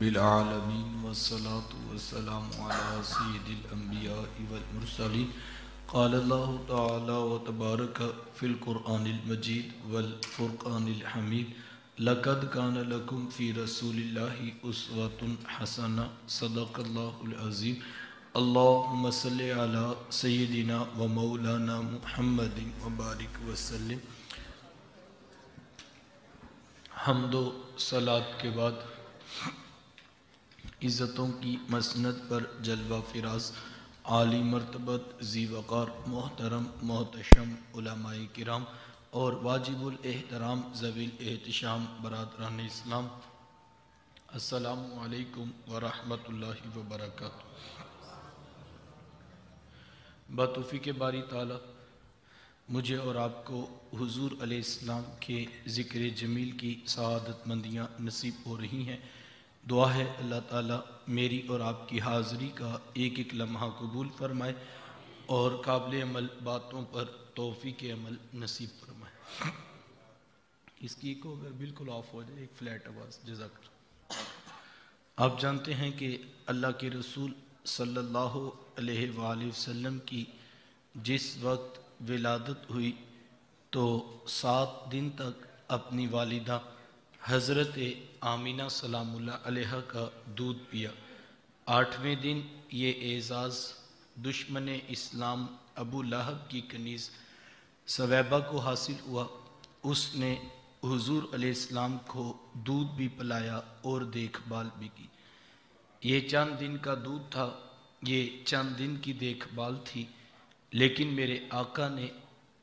بالعالمین والصلاة والسلام علی سید الانبیاء والمرسلین قال اللہ تعالی وتبارک فی القرآن المجید والفرقان الحمید لقد کان لکم فی رسول اللہ اسوۃ حسنہ صدق اللہ العظیم اللہم صلی علی سیدنا و مولانا محمد وبارک وسلم۔ حمد و صلاۃ کے بعد عزتوں کی مسند پر جلوہ فراز عالی مرتبت ذی وقار محترم محتشم علماء کرام اور واجب الاحترام ذوی الاحتشام برادران اسلام، السلام علیکم ورحمۃ اللہ وبرکاتہ۔ بتوفیق باری تعالی مجھے اور آپ کو حضور علیہ السلام کے ذکر جمیل کی سعادت مندیاں نصیب ہو رہی ہیں۔ دعا ہے اللہ تعالیٰ میری اور آپ کی حاضری کا ایک ایک لمحہ قبول فرمائے اور قابل عمل باتوں پر توفیق عمل نصیب فرمائے۔ اس کی کو اگر بالکل آف ہو جائے، ایک فلیٹ آواز، جزاک اللہ۔ آپ جانتے ہیں کہ اللہ کے رسول صلی اللہ علیہ وآلہ وسلم کی جس وقت ولادت ہوئی تو 7 دن تک اپنی والدہ حضرت آمینہ سلام اللہ علیہ کا دودھ پیا۔ 8ویں دن یہ اعزاز دشمن اسلام ابو لہب کی کنیز ثویبہ کو حاصل ہوا۔ اس نے حضور علیہ السلام کو دودھ بھی پلایا اور دیکھ بھال بھی کی۔ یہ چند دن کا دودھ تھا، یہ چند دن کی دیکھ بھال تھی، لیکن میرے آقا نے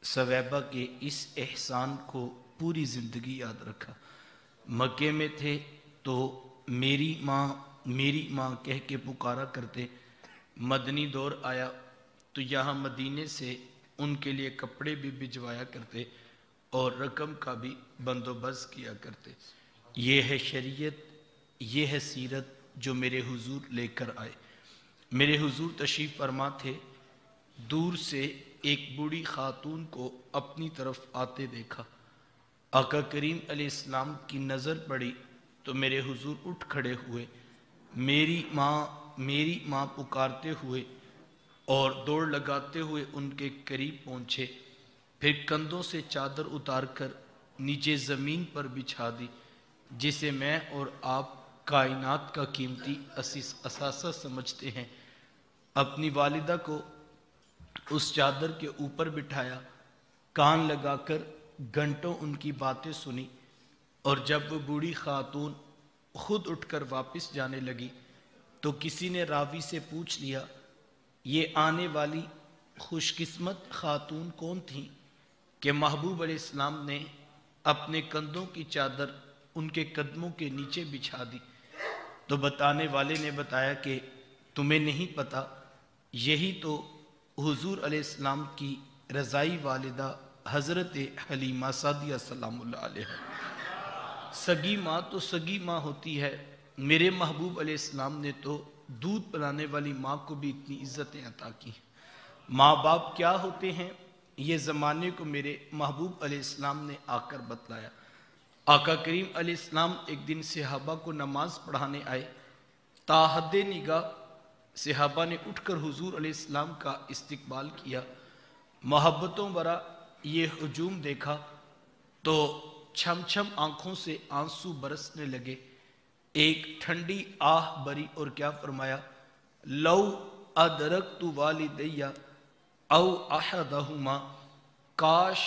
ثویبہ کے اس احسان کو پوری زندگی یاد رکھا۔ مکے میں تھے تو میری ماں کہہ کے پکارا کرتے، مدنی دور آیا تو یہاں مدینے سے ان کے لیے کپڑے بھی بھجوایا کرتے اور رقم کا بھی بندوبست کیا کرتے۔ یہ ہے شریعت، یہ ہے سیرت جو میرے حضور لے کر آئے۔ میرے حضور تشریف فرما تھے، دور سے ایک بوڑھی خاتون کو اپنی طرف آتے دیکھا۔ آقا کریم علیہ السلام کی نظر پڑی تو میرے حضور اٹھ کھڑے ہوئے، میری ماں پکارتے ہوئے اور دوڑ لگاتے ہوئے ان کے قریب پہنچے، پھر کندھوں سے چادر اتار کر نیچے زمین پر بچھا دی، جسے میں اور آپ کائنات کا قیمتی اثاثہ سمجھتے ہیں۔ اپنی والدہ کو اس چادر کے اوپر بٹھایا، کان لگا کر گھنٹوں ان کی باتیں سنی، اور جب وہ بوڑھی خاتون خود اٹھ کر واپس جانے لگی تو کسی نے راوی سے پوچھ لیا، یہ آنے والی خوش قسمت خاتون کون تھی کہ محبوب علیہ السلام نے اپنے کندھوں کی چادر ان کے قدموں کے نیچے بچھا دی؟ تو بتانے والے نے بتایا کہ تمہیں نہیں پتا، یہی تو حضور علیہ السلام کی رضائی والدہ حضرت حلیمہ سعدیہ سلام اللہ علیہ۔ سگی ماں تو سگی ماں ہوتی ہے، میرے محبوب علیہ السلام نے تو دودھ پلانے والی ماں کو بھی اتنی عزتیں عطا کی۔ ماں باپ کیا ہوتے ہیں یہ زمانے کو میرے محبوب علیہ السلام نے آ کر بتلایا۔ آقا کریم علیہ السلام ایک دن صحابہ کو نماز پڑھانے آئے، تا حد نگاہ صحابہ نے اٹھ کر حضور علیہ السلام کا استقبال کیا۔ محبتوں برا یہ ہجوم دیکھا تو چھم چھم آنکھوں سے آنسو برسنے لگے۔ ایک ٹھنڈی آہ بری اور کیا فرمایا، لو ادرکت والدی او احدہما، کاش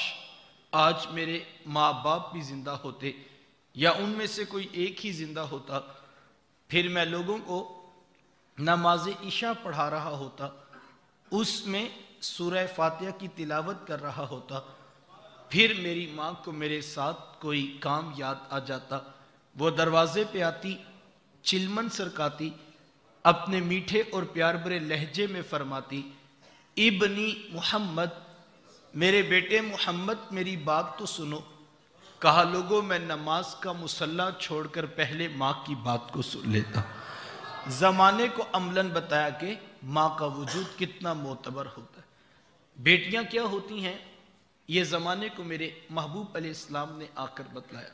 آج میرے ماں باپ بھی زندہ ہوتے یا ان میں سے کوئی ایک ہی زندہ ہوتا، پھر میں لوگوں کو نماز عشاء پڑھا رہا ہوتا، اس میں سورہ فاتحہ کی تلاوت کر رہا ہوتا، پھر میری ماں کو میرے ساتھ کوئی کام یاد آ جاتا، وہ دروازے پہ آتی، چلمن سرکاتی، اپنے میٹھے اور پیار بھرے لہجے میں فرماتی، ابنی محمد، میرے بیٹے محمد میری بات تو سنو۔ کہا لوگوں میں نماز کا مصلی چھوڑ کر پہلے ماں کی بات کو سن لیتا۔ زمانے کو عملاً بتایا کہ ماں کا وجود کتنا معتبر ہوتا ہے۔ بیٹیاں کیا ہوتی ہیں یہ زمانے کو میرے محبوب علیہ السلام نے آ کر بتلایا۔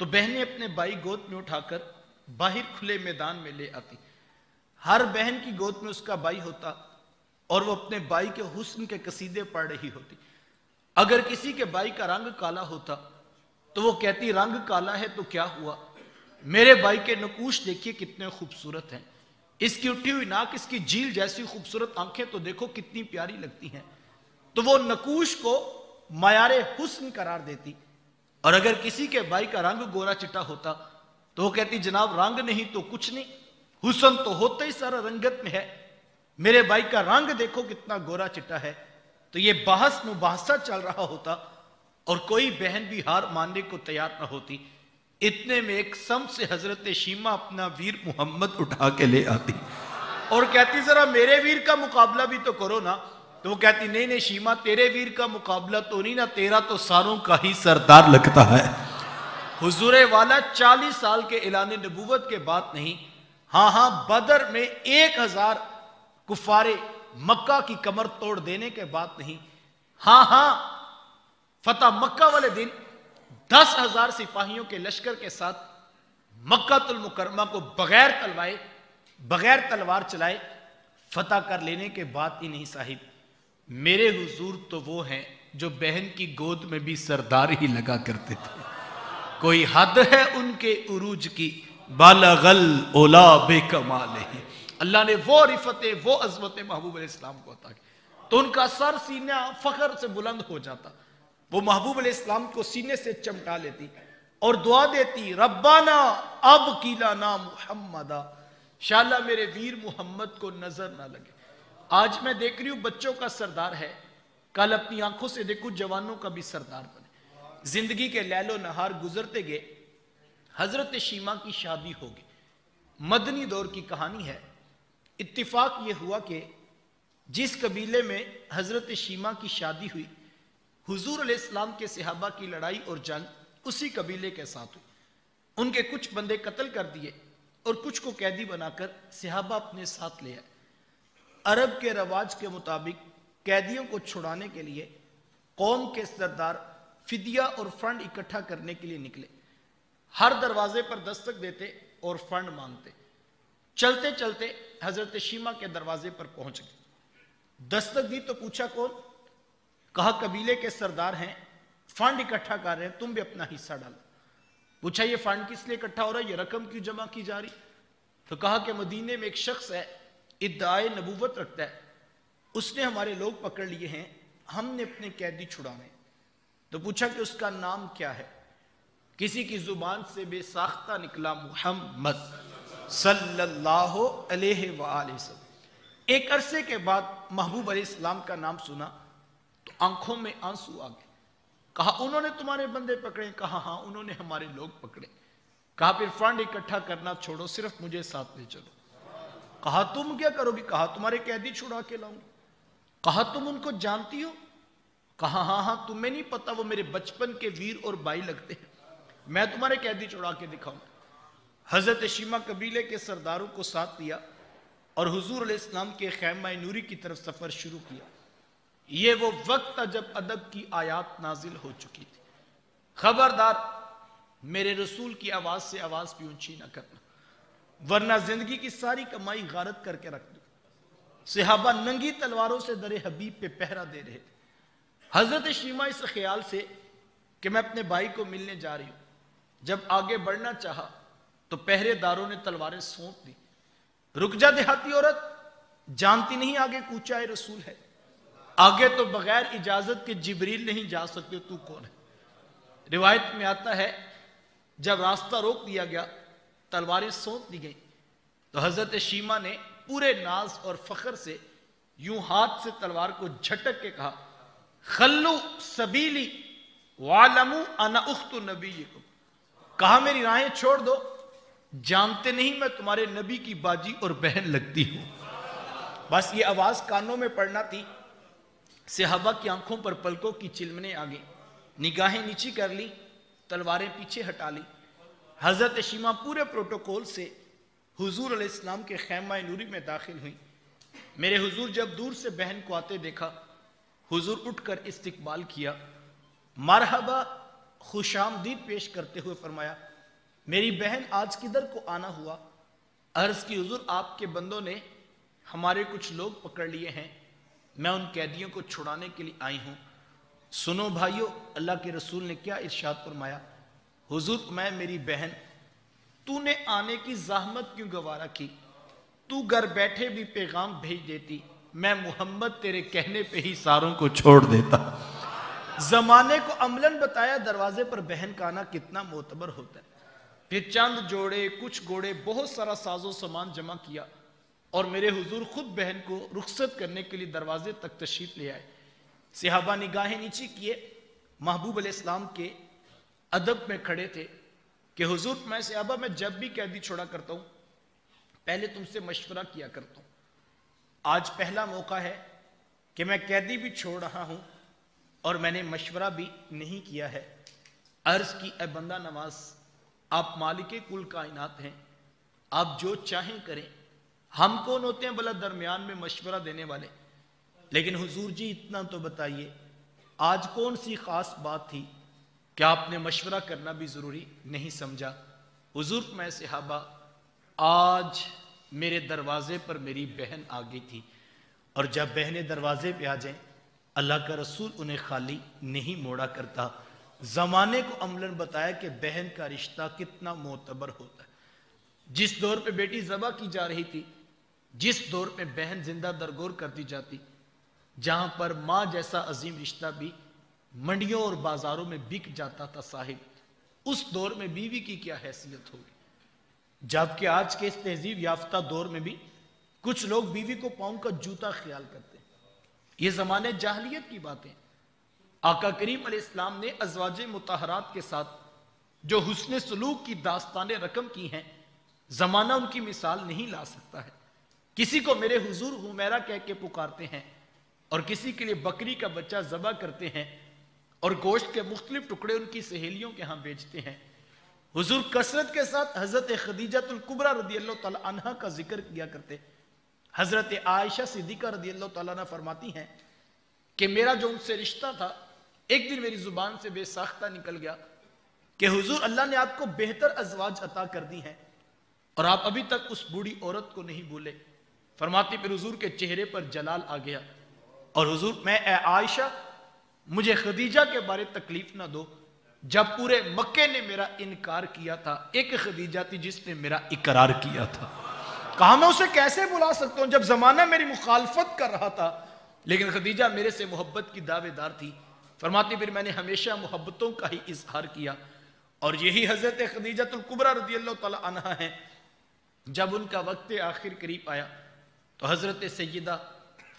تو بہنیں اپنے بھائی گود میں اٹھا کر باہر کھلے میدان میں لے آتی. ہر بہن کی گود میں اس کا بھائی ہوتا اور وہ اپنے بھائی کے حسن کے قصیدے پڑھ رہی ہوتی. اگر کسی کے بھائی کا رنگ کالا ہوتا تو وہ کہتی رنگ کالا ہے تو کیا ہوا، میرے بھائی کے نقوش دیکھیے کتنے خوبصورت ہیں، اس کی اٹھی ہوئی ناک، اس کی جھیل جیسی خوبصورت آنکھیں تو دیکھو کتنی پیاری لگتی ہیں. تو وہ نقوش کو معیار حسن قرار دیتی. اور اگر کسی کے بھائی کا رنگ گورا چٹا ہوتا تو وہ کہتی جناب رنگ نہیں تو کچھ نہیں، حسن تو ہوتا ہی سارا رنگت میں ہے، میرے بھائی کا رنگ دیکھو کتنا گورا چٹا ہے. تو یہ بحث مباحثہ چل رہا ہوتا اور کوئی بہن بھی ہار ماننے کو تیار نہ ہوتی. اتنے میں ایک سمت سے حضرت شیمہ اپنا ویر محمد اٹھا کے لے آتی اور کہتی ذرا میرے ویر کا مقابلہ بھی تو کرو نا. تو وہ کہتی نہیں نہیں شیمہ تیرے ویر کا مقابلہ تو نہیں نا، تیرا تو ساروں کا ہی سردار لگتا ہے. حضور والا 40 سال کے اعلان نبوت کے بعد نہیں، ہاں بدر میں 1000 کفار مکہ کی کمر توڑ دینے کے بعد نہیں، ہاں فتح مکہ والے دن 10,000 سپاہیوں کے لشکر کے ساتھ مکہ المکرمہ کو بغیر تلوار چلائے فتح کر لینے کے بعد ہی نہیں صاحب، میرے حضور تو وہ ہیں جو بہن کی گود میں بھی سردار ہی لگا کرتے تھے. کوئی حد ہے ان کے عروج کی، بالغ العلا بے کمالہ. اللہ نے وہ رفت وہ عظمت محبوب علیہ السلام کو عطا کی تو ان کا سر سینہ فخر سے بلند ہو جاتا. وہ محبوب علیہ السلام کو سینے سے چمٹا لیتی اور دعا دیتی ربنا اب کیلانا محمدا، انشاءاللہ میرے ویر محمد کو نظر نہ لگے. آج میں دیکھ رہی ہوں بچوں کا سردار ہے، کل اپنی آنکھوں سے دیکھو جوانوں کا بھی سردار بنے. زندگی کے لیل و نہار گزرتے گئے، حضرت شیمہ کی شادی ہوگی. مدنی دور کی کہانی ہے. اتفاق یہ ہوا کہ جس قبیلے میں حضرت شیمہ کی شادی ہوئی، حضور علیہ السلام کے صحابہ کی لڑائی اور جنگ اسی قبیلے کے ساتھ ہوئی. ان کے کچھ بندے قتل کر دیے اور کچھ کو قیدی بنا کر صحابہ اپنے ساتھ لے آئے. عرب کے رواج کے مطابق قیدیوں کو چھڑانے کے لیے قوم کے سردار فدیہ اور فنڈ اکٹھا کرنے کے لیے نکلے. ہر دروازے پر دستک دیتے اور فنڈ مانگتے. چلتے چلتے حضرت شیمہ کے دروازے پر پہنچ گئے. دستک دی تو پوچھا کون؟ کہا قبیلے کے سردار ہیں، فنڈ اکٹھا کر رہے ہیں، تم بھی اپنا حصہ ڈالو. پوچھا یہ فنڈ کس لیے اکٹھا ہو رہا ہے، یہ رقم کیوں جمع کی جا رہی؟ تو کہا کہ مدینے میں ایک شخص ہے، ادعائے نبوت رکھتا ہے، اس نے ہمارے لوگ پکڑ لیے ہیں، ہم نے اپنے قیدی چھڑانے. تو پوچھا کہ اس کا نام کیا ہے؟ کسی کی زبان سے بے ساختہ نکلا محمد صلی اللہ علیہ وآلہ وسلم. ایک عرصے کے بعد محبوب علیہ السلام کا نام سنا تو آنکھوں میں آنسو آ گئے. کہا انہوں نے تمہارے بندے پکڑے؟ کہا ہاں انہوں نے ہمارے لوگ پکڑے. کہا پھر فنڈ اکٹھا کرنا چھوڑو، صرف مجھے ساتھ لے چلو. کہا تم کیا کرو گی؟ کہا تمہارے قیدی چھڑا کے لاؤں. کہا تم ان کو جانتی ہو؟ کہا ہاں تمہیں نہیں پتا وہ میرے بچپن کے ویر اور بھائی لگتے ہیں، میں تمہارے قیدی چھڑا کے دکھاؤں. حضرت شیمہ قبیلے کے سرداروں کو ساتھ لیا اور حضور علیہ السلام کے خیمہ نوری کی طرف سفر شروع کیا. یہ وہ وقت تھا جب ادب کی آیات نازل ہو چکی تھی. خبردار میرے رسول کی آواز سے آواز بھی اونچی نہ کرنا ورنہ زندگی کی ساری کمائی غارت کر کے رکھ دو. صحابہ ننگی تلواروں سے در حبیب پہ پہرا دے رہے تھے. حضرت شیمہ اس خیال سے کہ میں اپنے بھائی کو ملنے جا رہی ہوں، جب آگے بڑھنا چاہا تو پہرے داروں نے تلواریں سونپ دی. رک جا دیہاتی عورت، جانتی نہیں آگے کوچہ رسول ہے، آگے تو بغیر اجازت کے جبریل نہیں جا سکتے، تو کون ہے؟ روایت میں آتا ہے جب راستہ روک دیا گیا، تلواریں سونپ دی گئی تو حضرت شیمہ نے پورے ناز اور فخر سے یوں ہاتھ سے تلوار کو جھٹک کے کہا خلو سبیلی وعلمو انا اخت نبیکم. کہا میری راہیں چھوڑ دو، جانتے نہیں میں تمہارے نبی کی باجی اور بہن لگتی ہوں. بس یہ آواز کانوں میں پڑنا تھی. صحابہ کی آنکھوں پر پلکوں کی چلمنے آ گئی، نگاہیں نیچی کر لی، تلواریں پیچھے ہٹا لی. حضرت شیمہ پورے پروٹوکول سے حضور علیہ السلام کے خیمہ نوری میں داخل ہوئی. میرے حضور جب دور سے بہن کو آتے دیکھا، حضور اٹھ کر استقبال کیا. مرحبا خوش آمدید پیش کرتے ہوئے فرمایا میری بہن آج کدھر کو آنا ہوا؟ عرض کی حضور آپ کے بندوں نے ہمارے کچھ لوگ پکڑ لیے ہیں، میں ان قیدیوں کو چھڑانے کے لیے آئی ہوں۔ سنو بھائیو، اللہ کے رسول نے کیا ارشاد فرمایا؟ حضور میں میری بہن تو نے آنے کی زحمت کیوں گوارا کی؟ تو گھر بیٹھے بھی پیغام بھیج دیتی، میں محمد تیرے کہنے پہ ہی ساروں کو چھوڑ دیتا۔ زمانے کو عملاً بتایا دروازے پر بہن کا آنا کتنا معتبر ہوتا ہے۔ پھر چند جوڑے، کچھ گھوڑے، بہت سارا ساز و سامان جمع کیا اور میرے حضور خود بہن کو رخصت کرنے کے لیے دروازے تک تشریف لے آئے۔ صحابہ نگاہیں نیچی کیے، محبوب علیہ السلام کے ادب میں کھڑے تھے کہ حضور میں صحابہ میں جب بھی قیدی چھوڑا کرتا ہوں پہلے تم سے مشورہ کیا کرتا ہوں، آج پہلا موقع ہے کہ میں قیدی بھی چھوڑ رہا ہوں اور میں نے مشورہ بھی نہیں کیا ہے۔ عرض کی اے بندہ نواز، آپ مالک کل کائنات ہیں، آپ جو چاہیں کریں، ہم کون ہوتے ہیں بھلا درمیان میں مشورہ دینے والے؟ لیکن حضور جی اتنا تو بتائیے آج کون سی خاص بات تھی کہ آپ نے مشورہ کرنا بھی ضروری نہیں سمجھا؟ حضور میں صحابہ آج میرے دروازے پر میری بہن آ گئی تھی، اور جب بہنیں دروازے پہ آ جائیں اللہ کا رسول انہیں خالی نہیں موڑا کرتا۔ زمانے کو عملاً بتایا کہ بہن کا رشتہ کتنا معتبر ہوتا ہے۔ جس دور پہ بیٹی ذبح کی جا رہی تھی، جس دور پہ بہن زندہ درگور کر دی جاتی، جہاں پر ماں جیسا عظیم رشتہ بھی منڈیوں اور بازاروں میں بک جاتا تھا صاحب، اس دور میں بیوی کی کیا حیثیت ہوگی؟ جبکہ آج کے اس تہذیب یافتہ دور میں بھی کچھ لوگ بیوی کو پاؤں کا جوتا خیال کرتے ہیں۔ یہ زمانے جاہلیت کی باتیں۔ آقا کریم علیہ السلام نے ازواج مطہرات کے ساتھ جو حسن سلوک کی داستانیں رقم کی ہیں، زمانہ ان کی مثال نہیں لا سکتا ہے۔ کسی کو میرے حضور حمیرہ کہہ کے پکارتے ہیں اور کسی کے لیے بکری کا بچہ ذبح کرتے ہیں اور گوشت کے مختلف ٹکڑے ان کی سہیلیوں کے ہاں بیچتے ہیں۔ حضور کثرت کے ساتھ حضرت خدیجہ الکبریٰ رضی اللہ تعالی عنہ کا ذکر کیا کرتے۔ حضرت عائشہ صدیقہ رضی اللہ تعالیٰ عنہ فرماتی ہیں کہ میرا جو ان سے رشتہ تھا ایک دن میری زبان سے بے ساختہ نکل گیا کہ حضور اللہ نے آپ کو بہتر ازواج عطا کر دی ہیں اور آپ ابھی تک اس بوڑھی عورت کو نہیں بھولے۔ فرماتی پھر حضور کے چہرے پر جلال آ گیا اور حضور میں اے عائشہ مجھے خدیجہ کے بارے تکلیف نہ دو، جب پورے مکے نے میرا انکار کیا تھا ایک خدیجہ تھی جس نے میرا اقرار کیا تھا۔ کہا میں اسے کیسے بلا سکتا ہوں جب زمانہ میری مخالفت کر رہا تھا، لیکن خدیجہ میرے سے محبت کی دعوے دار تھی۔ فرماتی پھر میں نے ہمیشہ محبتوں کا ہی اظہار کیا، اور یہی حضرت خدیجہ الکبریٰ رضی اللہ تعالی عنہا ہیں۔ جب ان کا وقت آخر قریب آیا تو حضرت سیدہ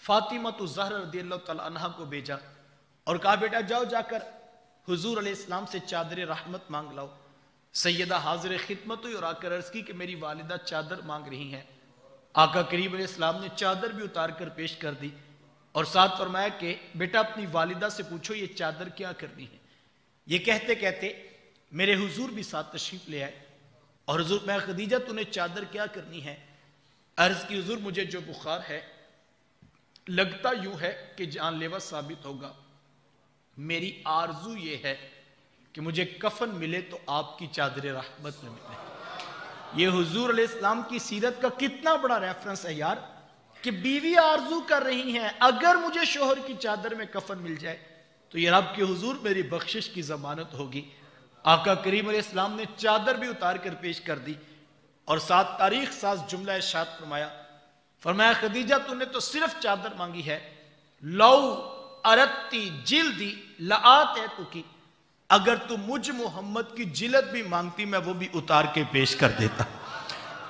فاطمہ الزہرا رضی اللہ تعالی عنہا کو بھیجا اور کہا بیٹا جاؤ جا کر حضور علیہ السلام سے چادر رحمت مانگ لاؤ۔ سیدہ حاضر خدمت ہوئی اور آ کر عرض کی کہ میری والدہ چادر مانگ رہی ہیں۔ آقا کریم علیہ السلام نے چادر بھی اتار کر پیش کر دی اور ساتھ فرمایا کہ بیٹا اپنی والدہ سے پوچھو یہ چادر کیا کرنی ہے۔ یہ کہتے کہتے میرے حضور بھی ساتھ تشریف لے آئے اور حضور میں خدیجہ تو نے چادر کیا کرنی ہے؟ عرض کی حضور مجھے جو بخار ہے لگتا یوں ہے کہ جان لیوا ثابت ہوگا، میری آرزو یہ ہے کہ مجھے کفن ملے تو آپ کی چادر رحمت میں ملے۔ یہ حضور علیہ السلام کی سیرت کا کتنا بڑا ریفرنس ہے یار، کہ بیوی آرزو کر رہی ہیں اگر مجھے شوہر کی چادر میں کفن مل جائے تو یہ رب کے حضور میری بخشش کی ضمانت ہوگی۔ آقا کریم علیہ السلام نے چادر بھی اتار کر پیش کر دی اور ساتھ تاریخ ساز جملہ ارشاد فرمایا خدیجہ تو نے تو صرف چادر مانگی ہے، لو ارتی جلدی لآتے تو کی، اگر تو مجھ محمد کی جلد بھی مانگتی میں وہ بھی اتار کے پیش کر دیتا۔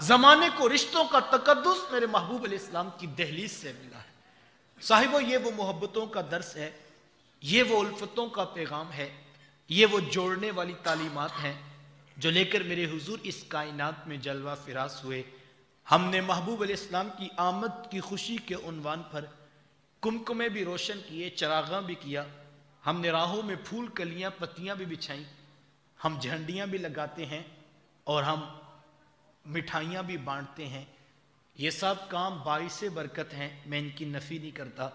زمانے کو رشتوں کا تقدس میرے محبوب علیہ السلام کی دہلیز سے ملا ہے۔ صاحبو یہ وہ محبتوں کا درس ہے، یہ وہ الفتوں کا پیغام ہے، یہ وہ جوڑنے والی تعلیمات ہیں جو لے کر میرے حضور اس کائنات میں جلوہ فراز ہوئے۔ ہم نے محبوب علیہ السلام کی آمد کی خوشی کے عنوان پر کمکمے بھی روشن کیے، چراغاں بھی کیا، ہم نے راہوں میں پھول کلیاں پتیاں بھی بچھائیں، ہم جھنڈیاں بھی لگاتے ہیں اور ہم مٹھائیاں بھی بانٹتے ہیں۔ یہ سب کام باعث برکت ہیں، میں ان کی نفی نہیں کرتا،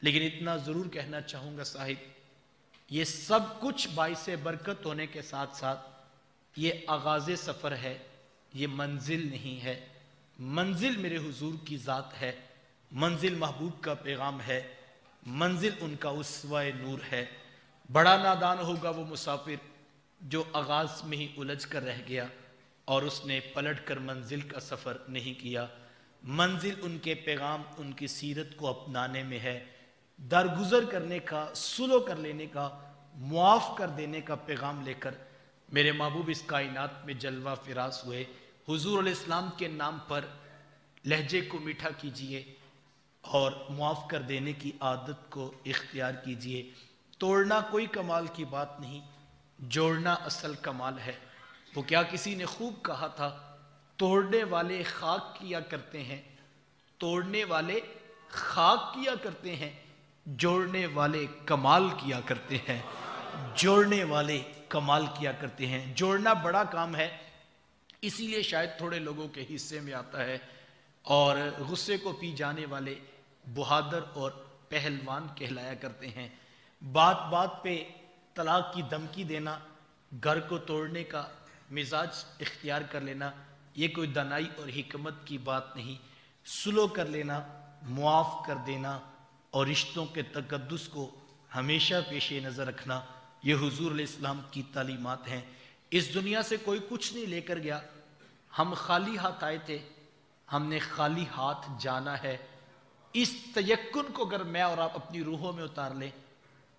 لیکن اتنا ضرور کہنا چاہوں گا صاحب یہ سب کچھ باعث برکت ہونے کے ساتھ ساتھ یہ آغاز سفر ہے، یہ منزل نہیں ہے۔ منزل میرے حضور کی ذات ہے، منزل محبوب کا پیغام ہے، منزل ان کا اسوہ نور ہے۔ بڑا نادان ہوگا وہ مسافر جو آغاز میں ہی الجھ کر رہ گیا اور اس نے پلٹ کر منزل کا سفر نہیں کیا۔ منزل ان کے پیغام، ان کی سیرت کو اپنانے میں ہے، درگزر کرنے کا، سلو کر لینے کا، معاف کر دینے کا پیغام لے کر میرے محبوب اس کائنات میں جلوہ فراز ہوئے۔ حضور علیہ السلام کے نام پر لہجے کو میٹھا کیجئے اور معاف کر دینے کی عادت کو اختیار کیجئے۔ توڑنا کوئی کمال کی بات نہیں، جوڑنا اصل کمال ہے۔ وہ کیا کسی نے خوب کہا تھا، توڑنے والے خاک کیا کرتے ہیں، توڑنے والے خاک کیا کرتے ہیں، جوڑنے والے کمال کیا کرتے ہیں، جوڑنے والے کمال کیا کرتے ہیں۔ جوڑنا بڑا کام ہے، اسی لیے شاید تھوڑے لوگوں کے حصے میں آتا ہے، اور غصے کو پی جانے والے بہادر اور پہلوان کہلایا کرتے ہیں۔ بات بات پہ طلاق کی دھمکی دینا، گھر کو توڑنے کا مزاج اختیار کر لینا، یہ کوئی دانائی اور حکمت کی بات نہیں۔ سلو کر لینا، معاف کر دینا اور رشتوں کے تقدس کو ہمیشہ پیش نظر رکھنا، یہ حضور علیہ السلام کی تعلیمات ہیں۔ اس دنیا سے کوئی کچھ نہیں لے کر گیا، ہم خالی ہاتھ آئے تھے، ہم نے خالی ہاتھ جانا ہے۔ اس تیقن کو اگر میں اور آپ اپنی روحوں میں اتار لیں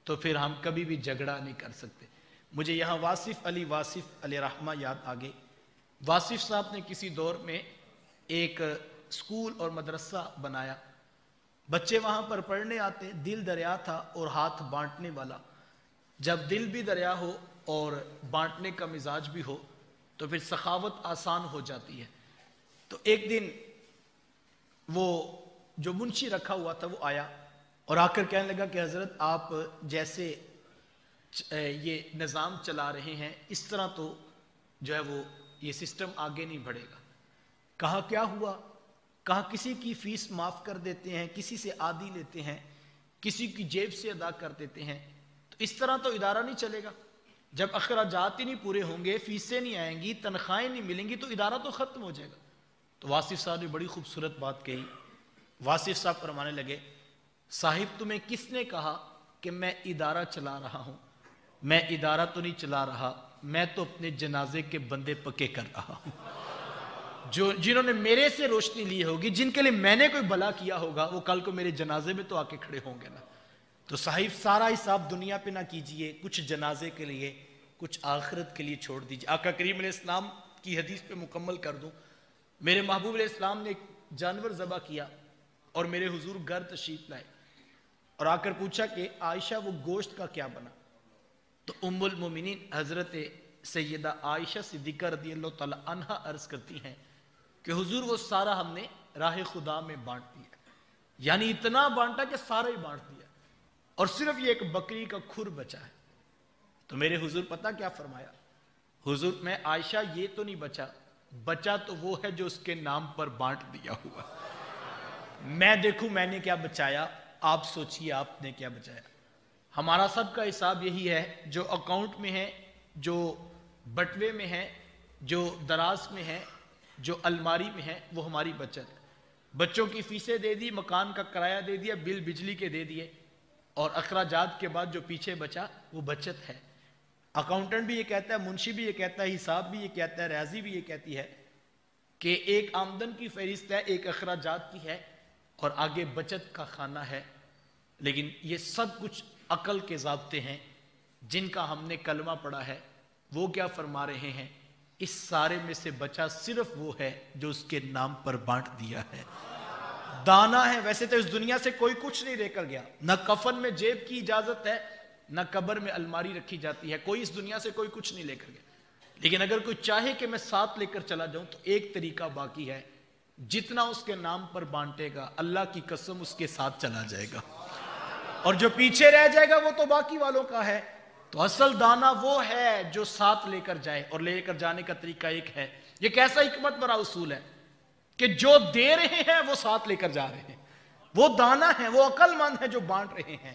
تو پھر ہم کبھی بھی جھگڑا نہیں کر سکتے۔ مجھے یہاں واصف علیہ رحمہ یاد آگے۔ واصف صاحب نے کسی دور میں ایک اسکول اور مدرسہ بنایا، بچے وہاں پر پڑھنے آتے، دل دریا تھا اور ہاتھ بانٹنے والا۔ جب دل بھی دریا ہو اور بانٹنے کا مزاج بھی ہو تو پھر سخاوت آسان ہو جاتی ہے۔ تو ایک دن وہ جو منشی رکھا ہوا تھا وہ آیا اور آ کر کہنے لگا کہ حضرت آپ جیسے یہ نظام چلا رہے ہیں اس طرح تو جو ہے وہ یہ سسٹم آگے نہیں بڑھے گا۔ کہا کیا ہوا؟ کہا کسی کی فیس معاف کر دیتے ہیں، کسی سے آدھی لیتے ہیں، کسی کی جیب سے ادا کر دیتے ہیں، تو اس طرح تو ادارہ نہیں چلے گا۔ جب اخراجات ہی نہیں پورے ہوں گے، فیسیں نہیں آئیں گی، تنخواہیں نہیں ملیں گی، تو ادارہ تو ختم ہو جائے گا۔ تو واصف صاحب نے بڑی خوبصورت بات کہی۔ واصف صاحب فرمانے لگے، صاحب تمہیں کس نے کہا کہ میں ادارہ چلا رہا ہوں؟ میں ادارہ تو نہیں چلا رہا، میں تو اپنے جنازے کے بندے پکے کر رہا ہوں۔ جنہوں نے میرے سے روشنی لی ہوگی، جن کے لیے میں نے کوئی بھلا کیا ہوگا، وہ کل کو میرے جنازے میں تو آ کے کھڑے ہوں گے نا۔ تو صاحب سارا حساب دنیا پہ نہ کیجئے، کچھ جنازے کے لیے، کچھ آخرت کے لیے چھوڑ دیجئے۔ آقا کریم علیہ السلام کی حدیث پہ مکمل کر دوں، میرے محبوب علیہ السلام نے ایک جانور ذبح کیا اور میرے حضور گھر تشریف لائے اور آ کر پوچھا کہ عائشہ وہ گوشت کا کیا بنا؟ تو ام المومنین حضرت سیدہ عائشہ صدیقہ رضی اللہ تعالی عنہا عرض کرتی ہیں کہ حضور وہ سارا ہم نے راہ خدا میں بانٹ دیا، یعنی اتنا بانٹا کہ سارا ہی بانٹ دیا، اور صرف یہ ایک بکری کا کھر بچا ہے۔ تو میرے حضور پتہ کیا فرمایا؟ حضور میں عائشہ یہ تو نہیں بچا تو وہ ہے جو اس کے نام پر بانٹ دیا ہوا۔ میں دیکھوں میں نے کیا بچایا، آپ سوچئے آپ نے کیا بچایا۔ ہمارا سب کا حساب یہی ہے، جو اکاؤنٹ میں ہے، جو بٹوے میں ہے، جو دراز میں ہے، جو الماری میں ہے، وہ ہماری بچت ہے۔ بچوں کی فیسیں دے دی، مکان کا کرایہ دے دیا، بل بجلی کے دے دیے، اور اخراجات کے بعد جو پیچھے بچا وہ بچت ہے۔ اکاؤنٹنٹ بھی یہ کہتا ہے، منشی بھی یہ کہتا ہے، حساب بھی یہ کہتا ہے، ریاضی بھی یہ کہتی ہے کہ ایک آمدن کی فہرست ہے، ایک اخراجات کی ہے، اور آگے بچت کا خانہ ہے۔ لیکن یہ سب کچھ عقل کے ضابطے ہیں جن کا ہم نے کلمہ پڑھا ہے۔ وہ کیا فرما رہے ہیں؟ اس سارے میں سے بچا صرف وہ ہے جو اس کے نام پر بانٹ دیا ہے۔ دانا ہے، ویسے تو اس دنیا سے کوئی کچھ نہیں لے کر گیا، نہ کفن میں جیب کی اجازت ہے، نہ قبر میں الماری رکھی جاتی ہے، کوئی اس دنیا سے کوئی کچھ نہیں لے کر گیا۔ لیکن اگر کوئی چاہے کہ میں ساتھ لے کر چلا جاؤں تو ایک طریقہ باقی ہے، جتنا اس کے نام پر بانٹے گا اللہ کی قسم اس کے ساتھ چلا جائے گا، اور جو پیچھے رہ جائے گا وہ تو باقی والوں کا ہے۔ تو اصل دانا وہ ہے جو ساتھ لے کر جائے، اور لے کر جانے کا طریقہ ایک ہے۔ یہ کیسا حکمت بڑا اصول ہے کہ جو دے رہے ہیں وہ ساتھ لے کر جا رہے ہیں، وہ دانا ہے، وہ عقل مند ہے جو بانٹ رہے ہیں۔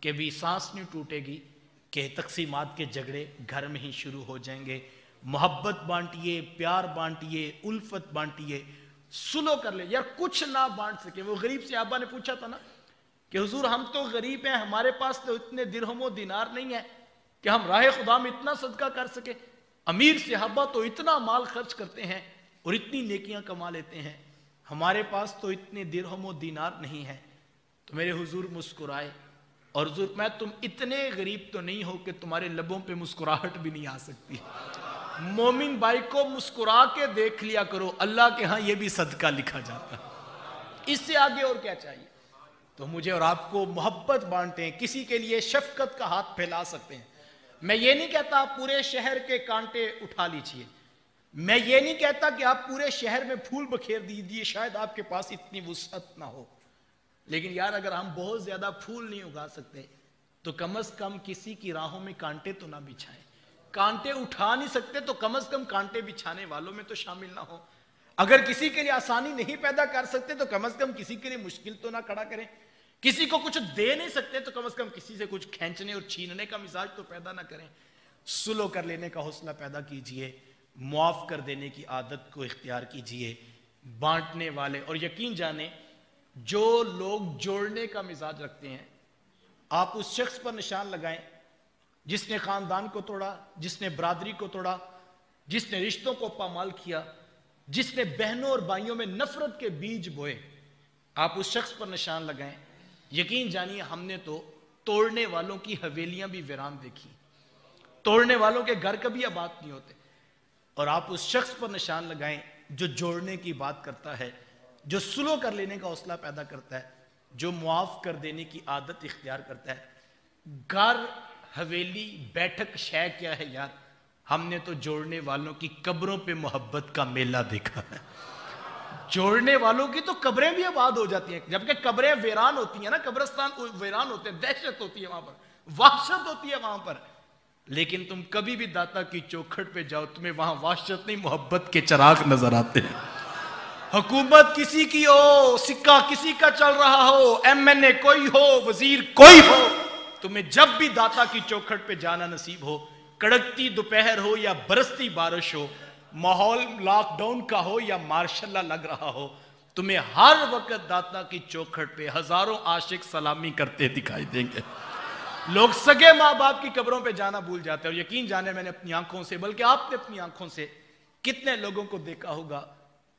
کہ بھی سانس نہیں ٹوٹے گی کہ تقسیمات کے جھگڑے گھر میں ہی شروع ہو جائیں گے. محبت بانٹیے, پیار بانٹیے, الفت بانٹیے, سلو کر لے. یار کچھ نہ بانٹ سکے. وہ غریب صحابہ نے پوچھا تھا نا کہ حضور ہم تو غریب ہیں, ہمارے پاس تو اتنے درہم و دینار نہیں ہے کہ ہم راہ خدا میں اتنا صدقہ کر سکے. امیر صحابہ تو اتنا مال خرچ کرتے ہیں اور اتنی نیکیاں کما لیتے ہیں, ہمارے پاس تو اتنے درہم و دینار نہیں ہے. تو میرے حضور مسکرائے اور حضور میں تم اتنے غریب تو نہیں ہو کہ تمہارے لبوں پہ مسکراہٹ بھی نہیں آ سکتی. مومن بھائی کو مسکرا کے دیکھ لیا کرو, اللہ کے ہاں یہ بھی صدقہ لکھا جاتا ہے. اس سے آگے اور کیا چاہیے؟ تو مجھے اور آپ کو محبت بانٹیں, کسی کے لیے شفقت کا ہاتھ پھیلا سکتے ہیں. میں یہ نہیں کہتا آپ پورے شہر کے کانٹے اٹھا لیجئے, میں یہ نہیں کہتا کہ آپ پورے شہر میں پھول بکھیر دیجئے, شاید آپ کے پاس اتنی وسعت نہ ہو. لیکن یار اگر ہم بہت زیادہ پھول نہیں اگا سکتے تو کم از کم کسی کی راہوں میں کانٹے تو نہ بچھائیں. کانٹے اٹھا نہیں سکتے تو کم از کم کانٹے بچھانے والوں میں تو شامل نہ ہو. اگر کسی کے لیے آسانی نہیں پیدا کر سکتے تو کم از کم کسی کے لیے مشکل تو نہ کھڑا کریں. کسی کو کچھ دے نہیں سکتے تو کم از کم کسی سے کچھ کھینچنے اور چھیننے کا مزاج تو پیدا نہ کریں. سلو کر لینے کا حوصلہ پیدا کیجئے, معاف کر دینے کی عادت کو اختیار کیجئے. بانٹنے والے, اور یقین جانیں جو لوگ جوڑنے کا مزاج رکھتے ہیں, آپ اس شخص پر نشان لگائیں جس نے خاندان کو توڑا, جس نے برادری کو توڑا, جس نے رشتوں کو پامال کیا, جس نے بہنوں اور بھائیوں میں نفرت کے بیج بوئے. آپ اس شخص پر نشان لگائیں, یقین جانیے ہم نے تو توڑنے والوں کی حویلیاں بھی ویران دیکھی, توڑنے والوں کے گھر کبھی آباد نہیں ہوتے. اور آپ اس شخص پر نشان لگائیں جو جوڑنے کی بات کرتا ہے, جو سلو کر لینے کا حوصلہ پیدا کرتا ہے, جو معاف کر دینے کی عادت اختیار کرتا ہے. گھر, حویلی, بیٹھک شے کیا ہے یار, ہم نے تو جوڑنے والوں کی قبروں پہ محبت کا میلہ دیکھا ہے. جوڑنے والوں کی تو قبریں بھی آباد ہو جاتی ہیں, جبکہ قبریں ویران ہوتی ہیں نا, قبرستان ویران ہوتے ہیں, دہشت ہوتی ہے وہاں پر, وحشت ہوتی ہے وہاں پر. لیکن تم کبھی بھی داتا کی چوکھٹ پہ جاؤ, تمہیں وہاں وحشت نہیں, محبت کے چراغ نظر آتے ہیں. حکومت کسی کی ہو, سکہ کسی کا چل رہا ہو, MNA کوئی ہو, وزیر کوئی ہو, تمہیں جب بھی داتا کی چوکھٹ پہ جانا نصیب ہو, کڑکتی دوپہر ہو یا برستی بارش ہو, ماحول لاک ڈاؤن کا ہو یا مارشل لا لگ رہا ہو, تمہیں ہر وقت داتا کی چوکھٹ پہ ہزاروں عاشق سلامی کرتے دکھائی دیں گے. لوگ سگے ماں باپ کی قبروں پہ جانا بھول جاتے ہیں. اور یقین جانے میں نے اپنی آنکھوں سے, بلکہ آپ نے اپنی آنکھوں سے کتنے لوگوں کو دیکھا ہوگا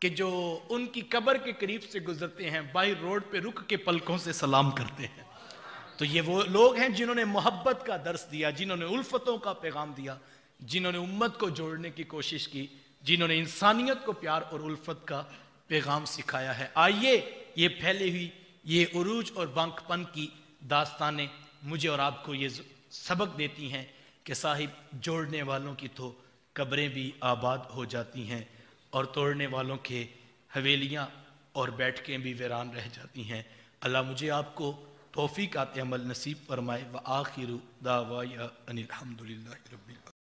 کہ جو ان کی قبر کے قریب سے گزرتے ہیں, باہر روڈ پہ رک کے پلکوں سے سلام کرتے ہیں. تو یہ وہ لوگ ہیں جنہوں نے محبت کا درس دیا, جنہوں نے الفتوں کا پیغام دیا, جنہوں نے امت کو جوڑنے کی کوشش کی, جنہوں نے انسانیت کو پیار اور الفت کا پیغام سکھایا ہے. آئیے یہ پھیلی ہوئی یہ عروج اور بانک پن کی داستانیں مجھے اور آپ کو یہ سبق دیتی ہیں کہ صاحب جوڑنے والوں کی تو قبریں بھی آباد ہو جاتی ہیں اور توڑنے والوں کے حویلیاں اور بیٹھکیں بھی ویران رہ جاتی ہیں. اللہ مجھے آپ کو توفیقات عمل نصیب فرمائے. وآخر دعوایا ان الحمدللہ رب العالمین.